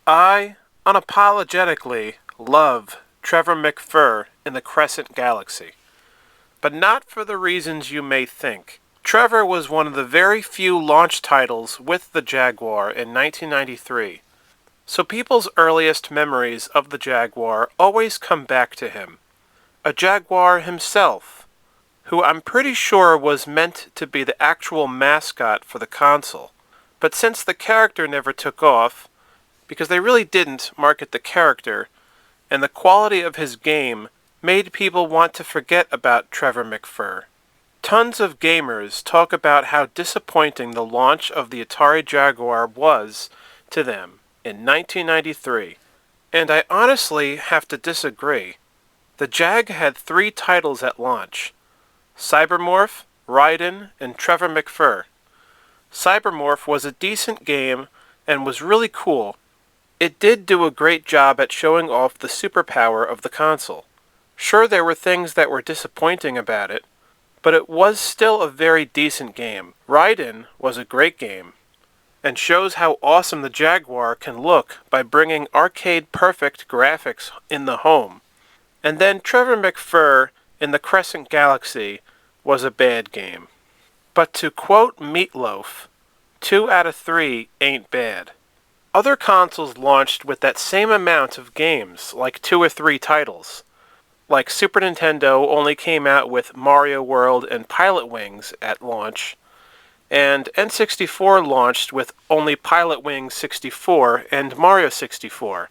I unapologetically love Trevor McFur in the Crescent Galaxy, but not for the reasons you may think. Trevor was one of the very few launch titles with the Jaguar in 1993, so people's earliest memories of the Jaguar always come back to him. A Jaguar himself, who I'm pretty sure was meant to be the actual mascot for the console, but since the character never took off, because they really didn't market the character, and the quality of his game made people want to forget about Trevor McFur. Tons of gamers talk about how disappointing the launch of the Atari Jaguar was to them in 1993, and I honestly have to disagree. The Jag had 3 titles at launch: Cybermorph, Raiden, and Trevor McFur. Cybermorph was a decent game and was really cool. It did do a great job at showing off the superpower of the console. Sure, there were things that were disappointing about it, but it was still a very decent game. Raiden was a great game, and shows how awesome the Jaguar can look by bringing arcade-perfect graphics in the home. And then Trevor McFur in the Crescent Galaxy was a bad game. But to quote Meatloaf, 2 out of 3 ain't bad. Other consoles launched with that same amount of games, like 2 or 3 titles. Like Super Nintendo only came out with Mario World and Pilot Wings at launch, and N64 launched with only Pilot Wings 64 and Mario 64.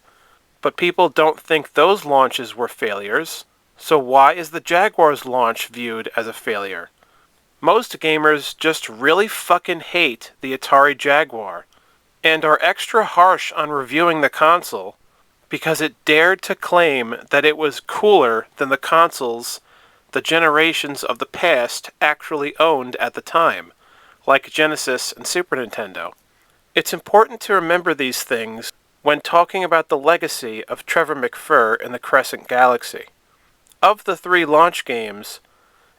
But people don't think those launches were failures, so why is the Jaguar's launch viewed as a failure? Most gamers just really fucking hate the Atari Jaguar, and are extra harsh on reviewing the console because it dared to claim that it was cooler than the consoles the generations of the past actually owned at the time, like Genesis and Super Nintendo. It's important to remember these things when talking about the legacy of Trevor McFur in the Crescent Galaxy. Of the 3 launch games,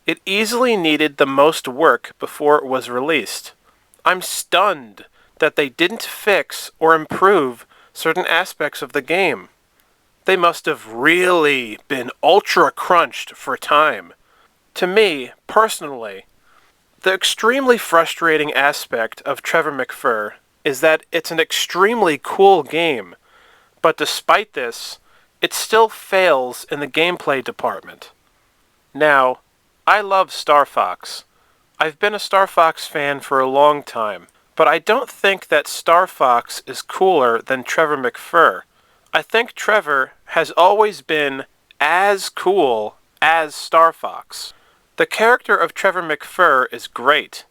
it easily needed the most work before it was released. I'm stunned that they didn't fix or improve certain aspects of the game. They must have really been ultra crunched for time. To me, personally, the extremely frustrating aspect of Trevor McFur is that it's an extremely cool game, but despite this, it still fails in the gameplay department. Now, I love Star Fox. I've been a Star Fox fan for a long time, but I don't think that Star Fox is cooler than Trevor McFur. I think Trevor has always been as cool as Star Fox. The character of Trevor McFur is great,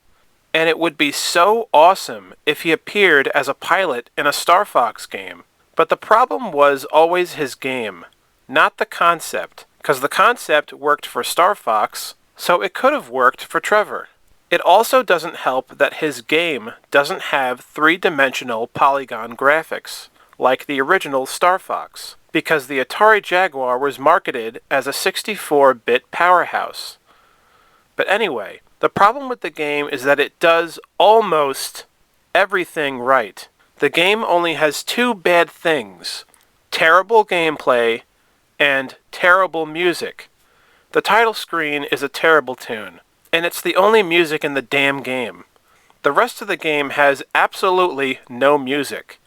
and it would be so awesome if he appeared as a pilot in a Star Fox game. But the problem was always his game, not the concept, because the concept worked for Star Fox, so it could have worked for Trevor. It also doesn't help that his game doesn't have 3-dimensional polygon graphics, like the original Star Fox, because the Atari Jaguar was marketed as a 64-bit powerhouse. But anyway, the problem with the game is that it does almost everything right. The game only has 2 bad things: terrible gameplay and terrible music. The title screen is a terrible tune, and it's the only music in the damn game. The rest of the game has absolutely no music,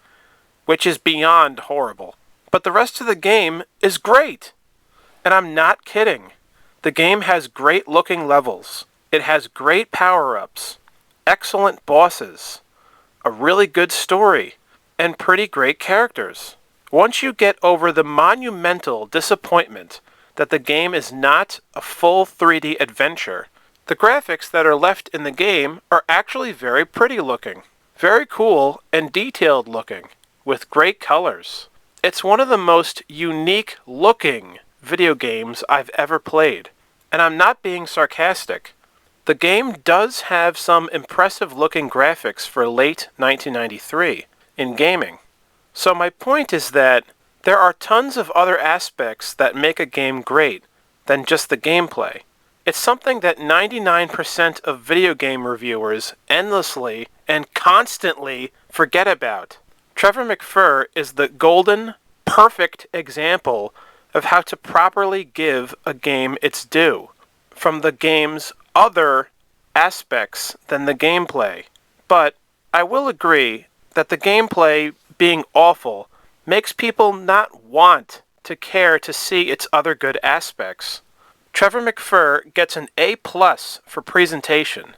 which is beyond horrible. But the rest of the game is great! And I'm not kidding. The game has great-looking levels. It has great power-ups, excellent bosses, a really good story, and pretty great characters. Once you get over the monumental disappointment that the game is not a full 3D adventure, the graphics that are left in the game are actually very pretty looking, very cool and detailed looking, with great colors. It's one of the most unique looking video games I've ever played, and I'm not being sarcastic. The game does have some impressive looking graphics for late 1993 in gaming. So my point is that there are tons of other aspects that make a game great than just the gameplay. It's something that 99% of video game reviewers endlessly and constantly forget about. Trevor McFur is the golden, perfect example of how to properly give a game its due from the game's other aspects than the gameplay. But I will agree that the gameplay being awful makes people not want to care to see its other good aspects. Trevor McFur gets an A+ for presentation.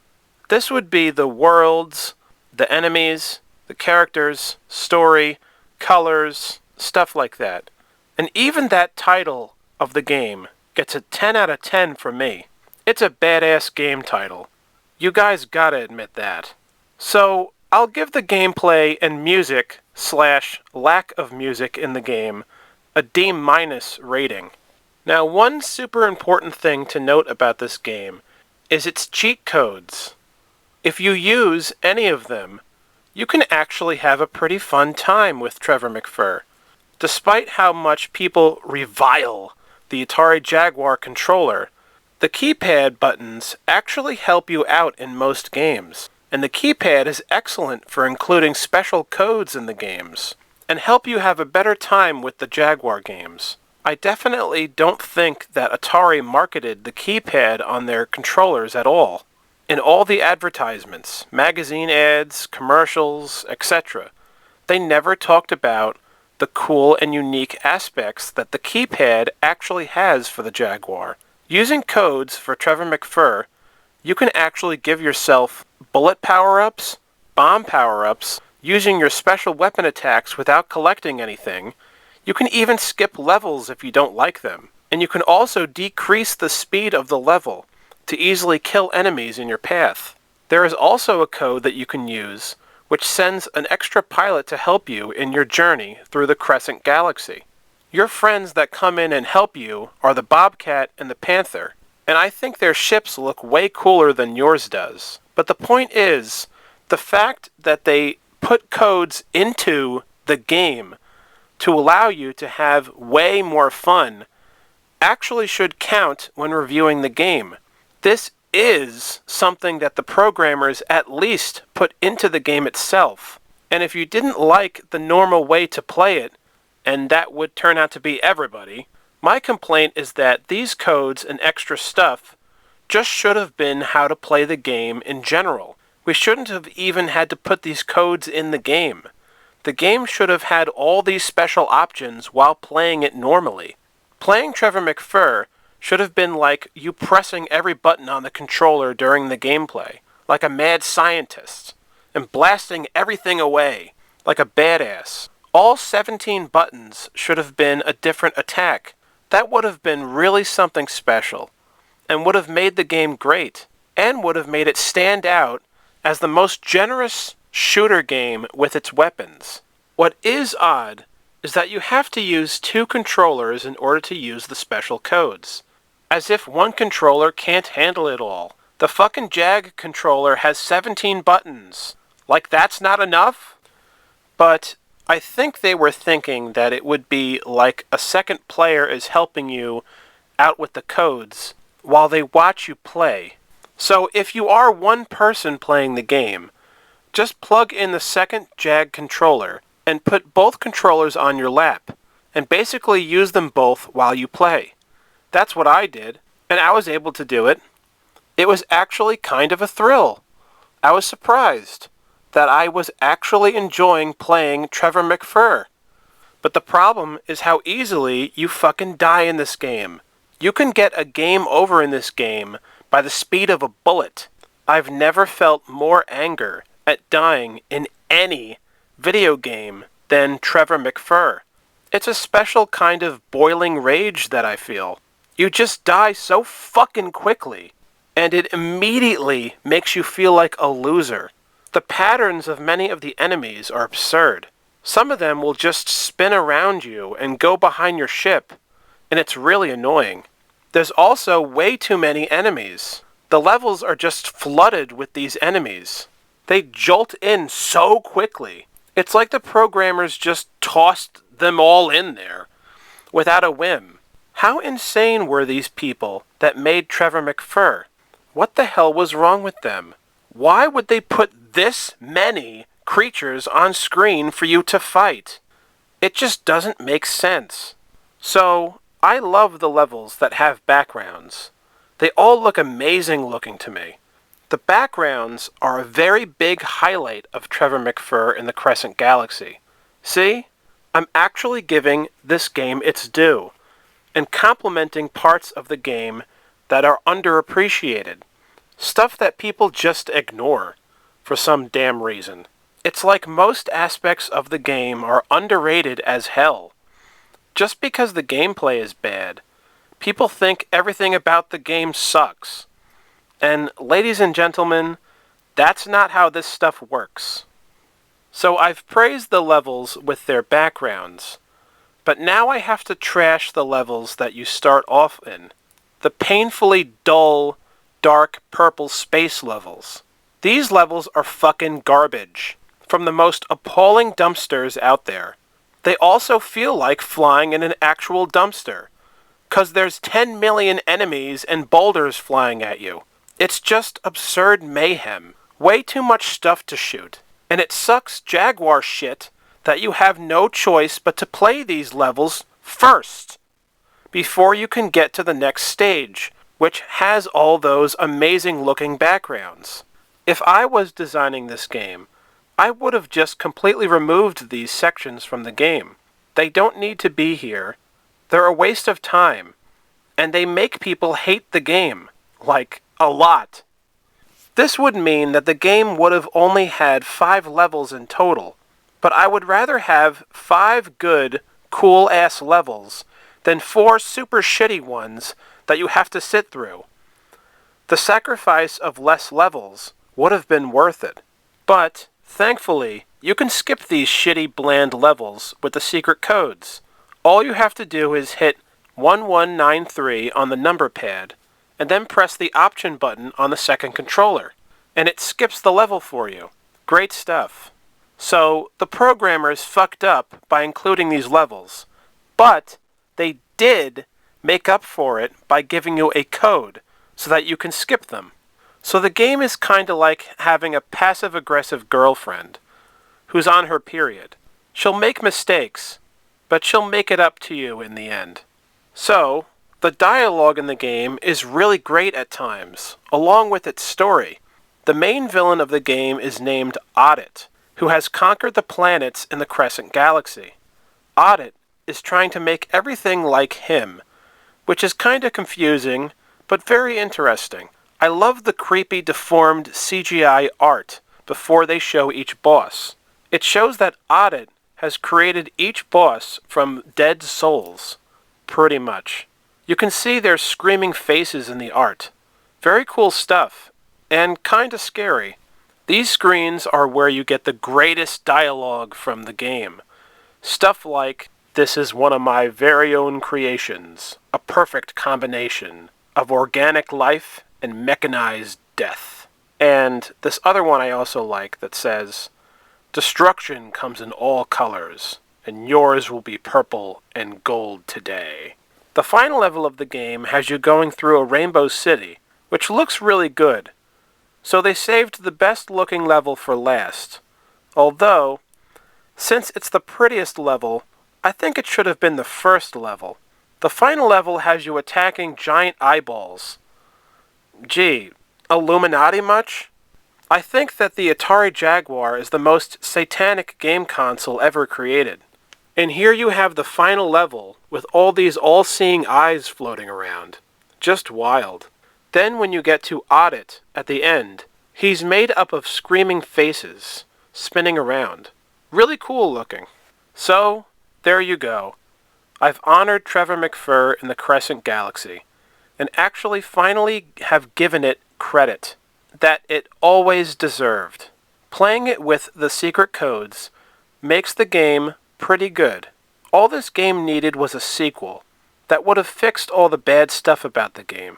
This would be the worlds, the enemies, the characters, story, colors, stuff like that. And even that title of the game gets a 10 out of 10 from me. It's a badass game title. You guys gotta admit that. So, I'll give the gameplay and music / lack of music in the game a D- rating. Now, one super important thing to note about this game is its cheat codes. If you use any of them, you can actually have a pretty fun time with Trevor McFur. Despite how much people revile the Atari Jaguar controller, the keypad buttons actually help you out in most games, and the keypad is excellent for including special codes in the games, and help you have a better time with the Jaguar games. I definitely don't think that Atari marketed the keypad on their controllers at all. In all the advertisements, magazine ads, commercials, etc., they never talked about the cool and unique aspects that the keypad actually has for the Jaguar. Using codes for Trevor McFur, you can actually give yourself bullet power-ups, bomb power-ups, using your special weapon attacks without collecting anything. You can even skip levels if you don't like them. And you can also decrease the speed of the level to easily kill enemies in your path. There is also a code that you can use which sends an extra pilot to help you in your journey through the Crescent Galaxy. Your friends that come in and help you are the Bobcat and the Panther, and I think their ships look way cooler than yours does. But the point is, the fact that they put codes into the game to allow you to have way more fun actually should count when reviewing the game. This is something that the programmers at least put into the game itself. And if you didn't like the normal way to play it, and that would turn out to be everybody, my complaint is that these codes and extra stuff just should have been how to play the game in general. We shouldn't have even had to put these codes in the game. The game should have had all these special options while playing it normally. Playing Trevor McFur should have been like you pressing every button on the controller during the gameplay, like a mad scientist, and blasting everything away, like a badass. All 17 buttons should have been a different attack. That would have been really something special, and would have made the game great, and would have made it stand out as the most generous shooter game with its weapons. What is odd is that you have to use 2 controllers in order to use the special codes. As if one controller can't handle it all. The fucking Jag controller has 17 buttons. Like that's not enough? But I think they were thinking that it would be like a second player is helping you out with the codes while they watch you play. So if you are one person playing the game, just plug in the second Jag controller and put both controllers on your lap, and basically use them both while you play. That's what I did, and I was able to do it. It was actually kind of a thrill. I was surprised that I was actually enjoying playing Trevor McFur. But the problem is how easily you fucking die in this game. You can get a game over in this game by the speed of a bullet. I've never felt more anger at dying in any video game than Trevor McFur. It's a special kind of boiling rage that I feel. You just die so fucking quickly, and it immediately makes you feel like a loser. The patterns of many of the enemies are absurd. Some of them will just spin around you and go behind your ship, and it's really annoying. There's also way too many enemies. The levels are just flooded with these enemies. They jolt in so quickly. It's like the programmers just tossed them all in there without a whim. How insane were these people that made Trevor McFur? What the hell was wrong with them? Why would they put this many creatures on screen for you to fight? It just doesn't make sense. So, I love the levels that have backgrounds. They all look amazing looking to me. The backgrounds are a very big highlight of Trevor McFur in the Crescent Galaxy. See? I'm actually giving this game its due, and complimenting parts of the game that are underappreciated. Stuff that people just ignore, for some damn reason. It's like most aspects of the game are underrated as hell. Just because the gameplay is bad, people think everything about the game sucks. And ladies and gentlemen, that's not how this stuff works. So I've praised the levels with their backgrounds, but now I have to trash the levels that you start off in. The painfully dull, dark purple space levels. These levels are fucking garbage, from the most appalling dumpsters out there. They also feel like flying in an actual dumpster, 'cause there's 10 million enemies and boulders flying at you. It's just absurd mayhem. Way too much stuff to shoot. And it sucks jaguar shit that you have no choice but to play these levels first, before you can get to the next stage, which has all those amazing looking backgrounds. If I was designing this game, I would have just completely removed these sections from the game. They don't need to be here. They're a waste of time, and they make people hate the game, like, a lot. This would mean that the game would have only had 5 levels in total, but I would rather have 5 good, cool-ass levels than 4 super shitty ones that you have to sit through. The sacrifice of less levels would have been worth it. But, thankfully, you can skip these shitty bland levels with the secret codes. All you have to do is hit 1193 on the number pad, and then press the option button on the second controller, and it skips the level for you. Great stuff. So, the programmers fucked up by including these levels, but they did make up for it by giving you a code so that you can skip them. So the game is kinda like having a passive-aggressive girlfriend who's on her period. She'll make mistakes, but she'll make it up to you in the end. So, the dialogue in the game is really great at times, along with its story. The main villain of the game is named Audit, who has conquered the planets in the Crescent Galaxy. Audit is trying to make everything like him, which is kinda confusing, but very interesting. I love the creepy, deformed CGI art before they show each boss. It shows that Audit has created each boss from dead souls, pretty much. You can see their screaming faces in the art. Very cool stuff, and kinda scary. These screens are where you get the greatest dialogue from the game. Stuff like, "This is one of my very own creations, a perfect combination of organic life and mechanized death." And this other one I also like that says, "Destruction comes in all colors, and yours will be purple and gold today." The final level of the game has you going through a rainbow city, which looks really good. So they saved the best looking level for last. Although, since it's the prettiest level, I think it should have been the first level. The final level has you attacking giant eyeballs. Gee, Illuminati much? I think that the Atari Jaguar is the most satanic game console ever created. And here you have the final level with all these all-seeing eyes floating around. Just wild. Then when you get to Audit at the end, he's made up of screaming faces, spinning around. Really cool looking. So, there you go. I've honored Trevor McFur in the Crescent Galaxy, and actually finally have given it credit that it always deserved. Playing it with the secret codes makes the game pretty good. All this game needed was a sequel that would have fixed all the bad stuff about the game.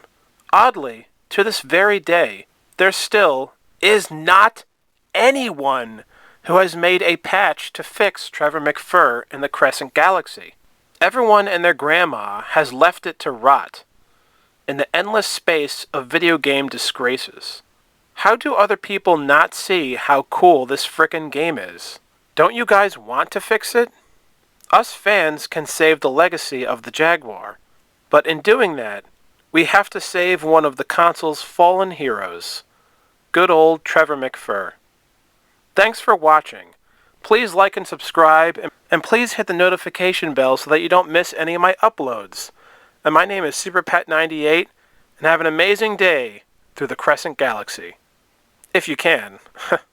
Oddly, to this very day, there still is not anyone who has made a patch to fix Trevor McFur in the Crescent Galaxy. Everyone and their grandma has left it to rot in the endless space of video game disgraces. How do other people not see how cool this frickin' game is? Don't you guys want to fix it? Us fans can save the legacy of the Jaguar, but in doing that, we have to save one of the console's fallen heroes, good old Trevor McFur. Thanks for watching. Please like and subscribe, and please hit the notification bell so that you don't miss any of my uploads. And my name is SuperPet98, and have an amazing day through the Crescent Galaxy. If you can.